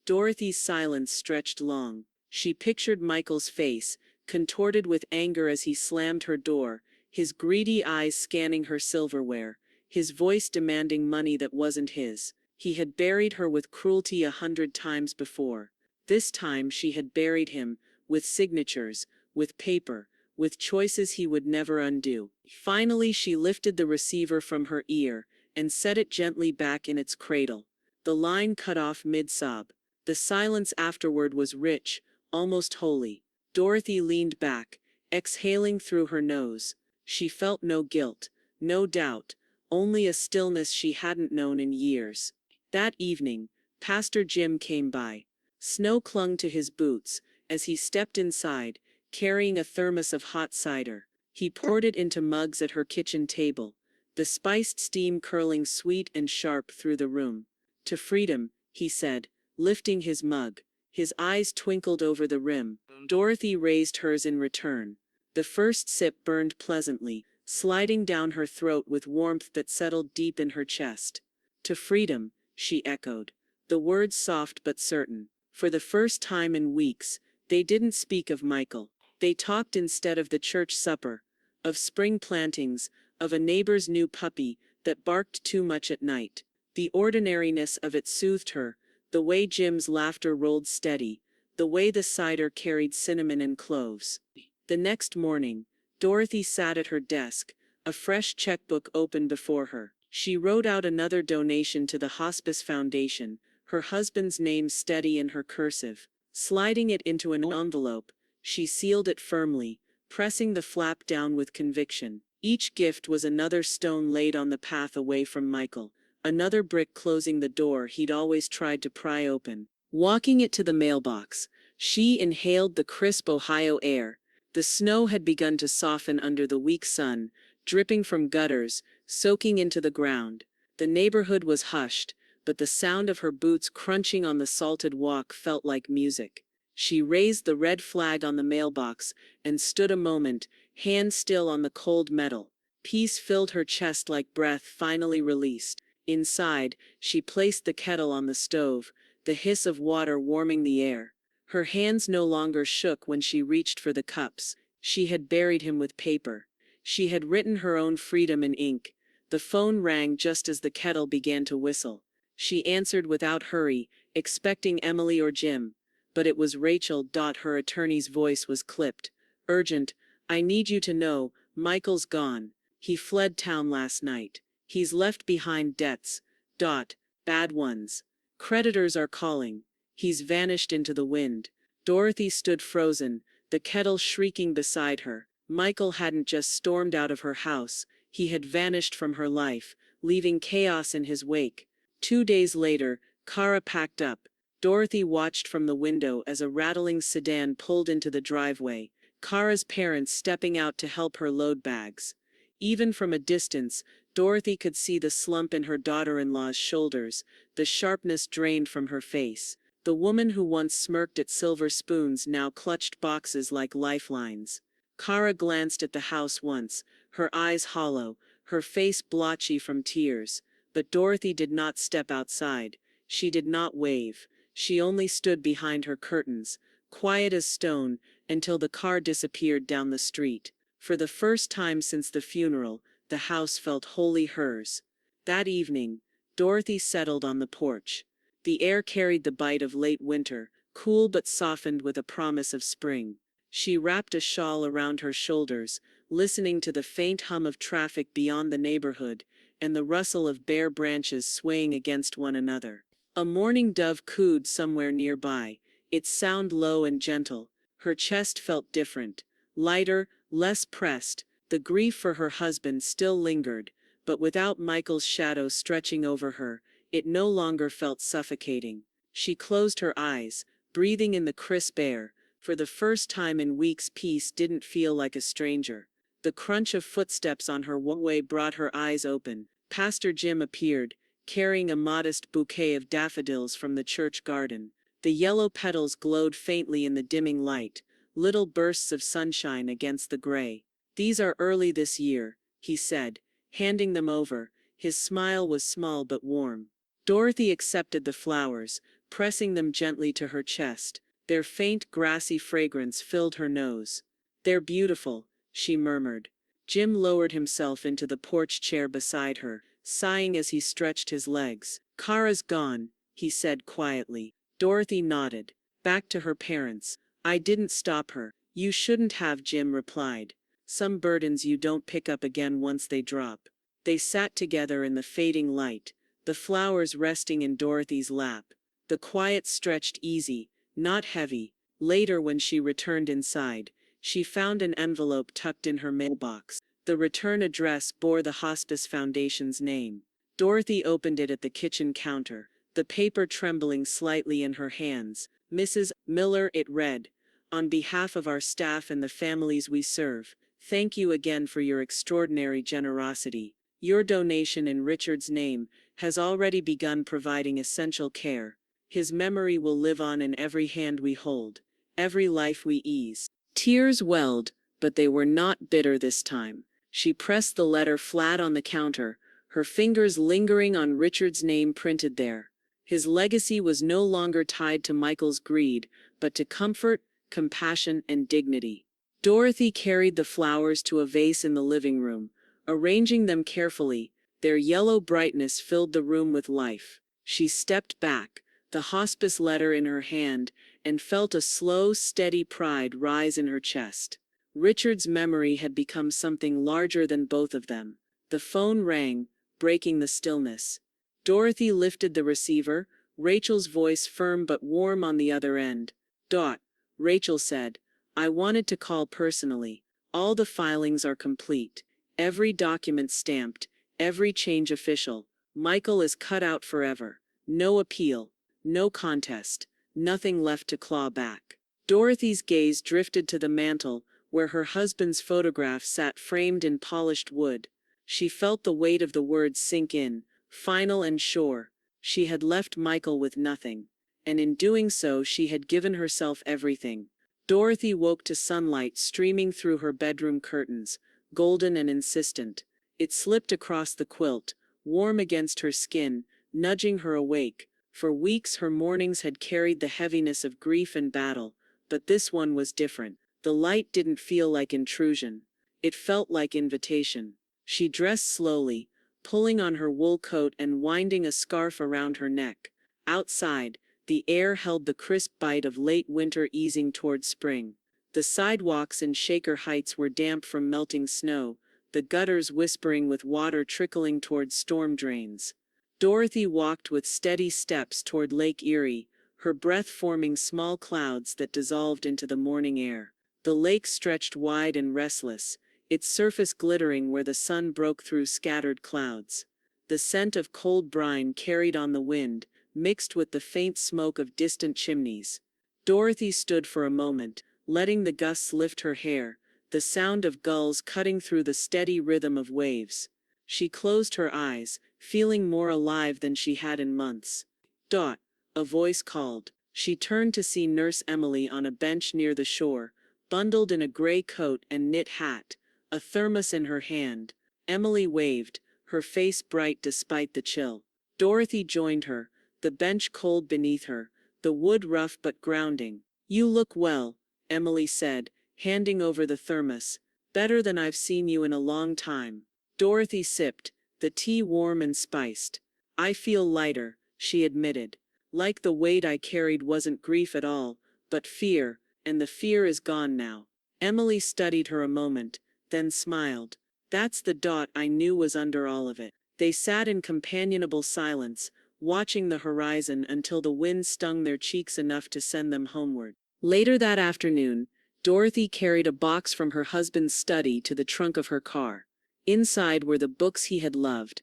Dorothy's silence stretched long. She pictured Michael's face, contorted with anger as he slammed her door, his greedy eyes scanning her silverware, his voice demanding money that wasn't his. He had buried her with cruelty 100 times before. This time she had buried him, with signatures, with paper, with choices he would never undo. Finally she lifted the receiver from her ear, and set it gently back in its cradle. The line cut off mid-sob. The silence afterward was rich, almost holy. Dorothy leaned back, exhaling through her nose. She felt no guilt, no doubt, only a stillness she hadn't known in years. That evening, Pastor Jim came by. Snow clung to his boots as he stepped inside, carrying a thermos of hot cider. He poured it into mugs at her kitchen table, the spiced steam curling sweet and sharp through the room. "To freedom," he said, lifting his mug. His eyes twinkled over the rim. Dorothy raised hers in return. The first sip burned pleasantly, sliding down her throat with warmth that settled deep in her chest. "To freedom," she echoed, the words soft but certain. For the first time in weeks, they didn't speak of Michael. They talked instead of the church supper, of spring plantings, of a neighbor's new puppy that barked too much at night. The ordinariness of it soothed her, the way Jim's laughter rolled steady, the way the cider carried cinnamon and cloves. The next morning, Dorothy sat at her desk, a fresh checkbook open before her. She wrote out another donation to the Hospice Foundation, her husband's name steady in her cursive. Sliding it into an envelope, she sealed it firmly, pressing the flap down with conviction. Each gift was another stone laid on the path away from Michael, another brick closing the door he'd always tried to pry open. Walking it to the mailbox, she inhaled the crisp Ohio air. The snow had begun to soften under the weak sun, dripping from gutters, soaking into the ground. The neighborhood was hushed, but the sound of her boots crunching on the salted walk felt like music. She raised the red flag on the mailbox and stood a moment, hand still on the cold metal. Peace filled her chest like breath finally released. Inside, she placed the kettle on the stove, the hiss of water warming the air. Her hands no longer shook when she reached for the cups. She had buried him with paper. She had written her own freedom in ink. The phone rang just as the kettle began to whistle. She answered without hurry, expecting Emily or Jim. But it was Rachel. Her attorney's voice was clipped. "Urgent. I need you to know, Michael's gone. He fled town last night. He's left behind debts. Bad ones. Creditors are calling. He's vanished into the wind." Dorothy stood frozen, the kettle shrieking beside her. Michael hadn't just stormed out of her house, he had vanished from her life, leaving chaos in his wake. 2 days later, Kara packed up. Dorothy watched from the window as a rattling sedan pulled into the driveway, Kara's parents stepping out to help her load bags. Even from a distance, Dorothy could see the slump in her daughter-in-law's shoulders, the sharpness drained from her face. The woman who once smirked at silver spoons now clutched boxes like lifelines. Kara glanced at the house once, her eyes hollow, her face blotchy from tears. But Dorothy did not step outside. She did not wave. She only stood behind her curtains, quiet as stone, until the car disappeared down the street. For the first time since the funeral, the house felt wholly hers. That evening, Dorothy settled on the porch. The air carried the bite of late winter, cool but softened with a promise of spring. She wrapped a shawl around her shoulders, listening to the faint hum of traffic beyond the neighborhood, and the rustle of bare branches swaying against one another. A mourning dove cooed somewhere nearby, its sound low and gentle. Her chest felt different, lighter, less pressed. The grief for her husband still lingered, but without Michael's shadow stretching over her, it no longer felt suffocating. She closed her eyes, breathing in the crisp air. For the first time in weeks, peace didn't feel like a stranger. The crunch of footsteps on her walkway brought her eyes open. Pastor Jim appeared, carrying a modest bouquet of daffodils from the church garden. The yellow petals glowed faintly in the dimming light, little bursts of sunshine against the gray. "These are early this year," he said, handing them over. His smile was small but warm. Dorothy accepted the flowers, pressing them gently to her chest. Their faint grassy fragrance filled her nose. They're beautiful, she murmured. Jim lowered himself into the porch chair beside her, sighing as he stretched his legs. Kara's gone, he said quietly. Dorothy nodded. Back to her parents. I didn't stop her. You shouldn't have, Jim replied. Some burdens you don't pick up again once they drop. They sat together in the fading light, the flowers resting in Dorothy's lap. The quiet stretched easy, not heavy. Later, when she returned inside, she found an envelope tucked in her mailbox. The return address bore the Hospice Foundation's name. Dorothy opened it at the kitchen counter, the paper trembling slightly in her hands. Mrs. Miller, it read. On behalf of our staff and the families we serve, thank you again for your extraordinary generosity. Your donation in Richard's name has already begun providing essential care. His memory will live on in every hand we hold, every life we ease. Tears welled, but they were not bitter this time. She pressed the letter flat on the counter, her fingers lingering on Richard's name printed there. His legacy was no longer tied to Michael's greed, but to comfort, compassion, and dignity. Dorothy carried the flowers to a vase in the living room, arranging them carefully. Their yellow brightness filled the room with life. She stepped back, the hospice letter in her hand, and felt a slow, steady pride rise in her chest. Richard's memory had become something larger than both of them. The phone rang, breaking the stillness. Dorothy lifted the receiver, Rachel's voice firm but warm on the other end. "Dot," Rachel said. "I wanted to call personally. All the filings are complete. Every document stamped, every change official. Michael is cut out forever. No appeal, no contest, nothing left to claw back." Dorothy's gaze drifted to the mantel, where her husband's photograph sat framed in polished wood. She felt the weight of the words sink in, final and sure. She had left Michael with nothing, and in doing so she had given herself everything. Dorothy woke to sunlight streaming through her bedroom curtains, golden and insistent. It slipped across the quilt, warm against her skin, nudging her awake. For weeks her mornings had carried the heaviness of grief and battle, but this one was different. The light didn't feel like intrusion. It felt like invitation. She dressed slowly, pulling on her wool coat and winding a scarf around her neck. Outside, the air held the crisp bite of late winter easing toward spring. The sidewalks in Shaker Heights were damp from melting snow, the gutters whispering with water trickling toward storm drains. Dorothy walked with steady steps toward Lake Erie, her breath forming small clouds that dissolved into the morning air. The lake stretched wide and restless, its surface glittering where the sun broke through scattered clouds. The scent of cold brine carried on the wind, mixed with the faint smoke of distant chimneys. Dorothy stood for a moment, letting the gusts lift her hair, the sound of gulls cutting through the steady rhythm of waves. She closed her eyes, feeling more alive than she had in months. "Dot," a voice called. She turned to see Nurse Emily on a bench near the shore, bundled in a gray coat and knit hat, a thermos in her hand. Emily waved, her face bright despite the chill. Dorothy joined her, the bench cold beneath her, the wood rough but grounding. "You look well," Emily said, handing over the thermos. "Better than I've seen you in a long time." Dorothy sipped, the tea warm and spiced. "I feel lighter," she admitted. "Like the weight I carried wasn't grief at all, but fear, and the fear is gone now." Emily studied her a moment, then smiled. "That's the Dot I knew was under all of it." They sat in companionable silence, watching the horizon until the wind stung their cheeks enough to send them homeward. Later that afternoon, Dorothy carried a box from her husband's study to the trunk of her car. Inside were the books he had loved.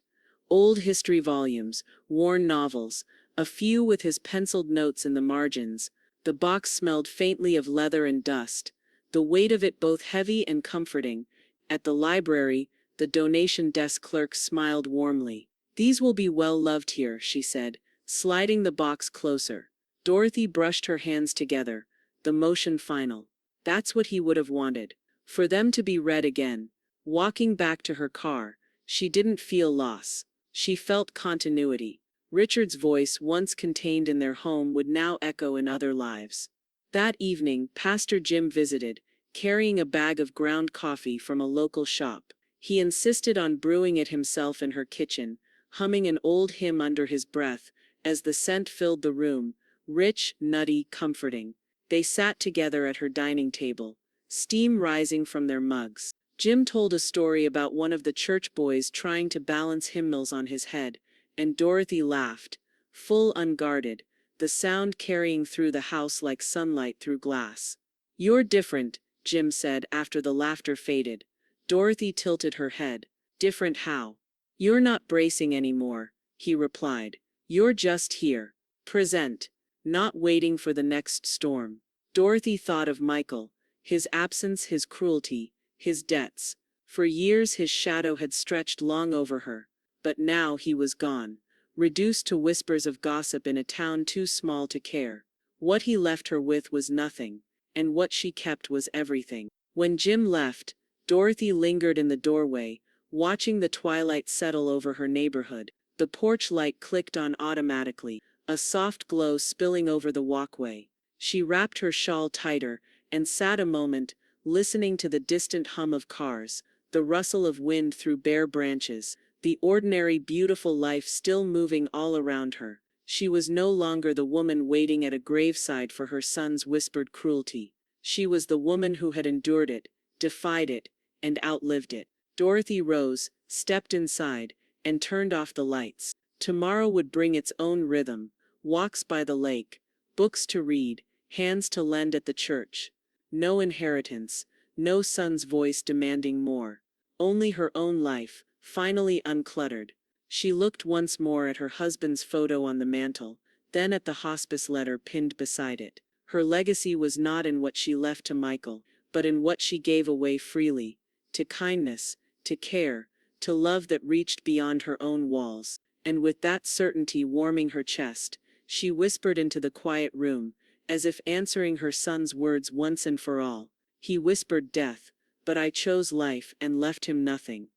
Old history volumes, worn novels, a few with his penciled notes in the margins. The box smelled faintly of leather and dust, the weight of it both heavy and comforting. At the library, the donation desk clerk smiled warmly. "These will be well loved here," she said, sliding the box closer. Dorothy brushed her hands together, the motion final. That's what he would have wanted. For them to be read again. Walking back to her car, she didn't feel loss. She felt continuity. Richard's voice, once contained in their home, would now echo in other lives. That evening, Pastor Jim visited, carrying a bag of ground coffee from a local shop. He insisted on brewing it himself in her kitchen, humming an old hymn under his breath, as the scent filled the room, rich, nutty, comforting. They sat together at her dining table, steam rising from their mugs. Jim told a story about one of the church boys trying to balance hymnals on his head, and Dorothy laughed, full unguarded, the sound carrying through the house like sunlight through glass. "You're different," Jim said after the laughter faded. Dorothy tilted her head. "Different how?" "You're not bracing anymore," he replied. "You're just here. Present. Not waiting for the next storm." Dorothy thought of Michael, his absence, his cruelty, his debts. For years his shadow had stretched long over her, but now he was gone, reduced to whispers of gossip in a town too small to care. What he left her with was nothing, and what she kept was everything. When Jim left, Dorothy lingered in the doorway, watching the twilight settle over her neighborhood. The porch light clicked on automatically, a soft glow spilling over the walkway. She wrapped her shawl tighter and sat a moment, listening to the distant hum of cars, the rustle of wind through bare branches, the ordinary beautiful life still moving all around her. She was no longer the woman waiting at a graveside for her son's whispered cruelty. She was the woman who had endured it, defied it, and outlived it. Dorothy rose, stepped inside, and turned off the lights. Tomorrow would bring its own rhythm, walks by the lake, books to read, hands to lend at the church. No inheritance, no son's voice demanding more. Only her own life, finally uncluttered. She looked once more at her husband's photo on the mantel, then at the hospice letter pinned beside it. Her legacy was not in what she left to Michael, but in what she gave away freely, to kindness, to care, to love that reached beyond her own walls. And with that certainty warming her chest, she whispered into the quiet room, as if answering her son's words once and for all. He whispered death, but I chose life and left him nothing.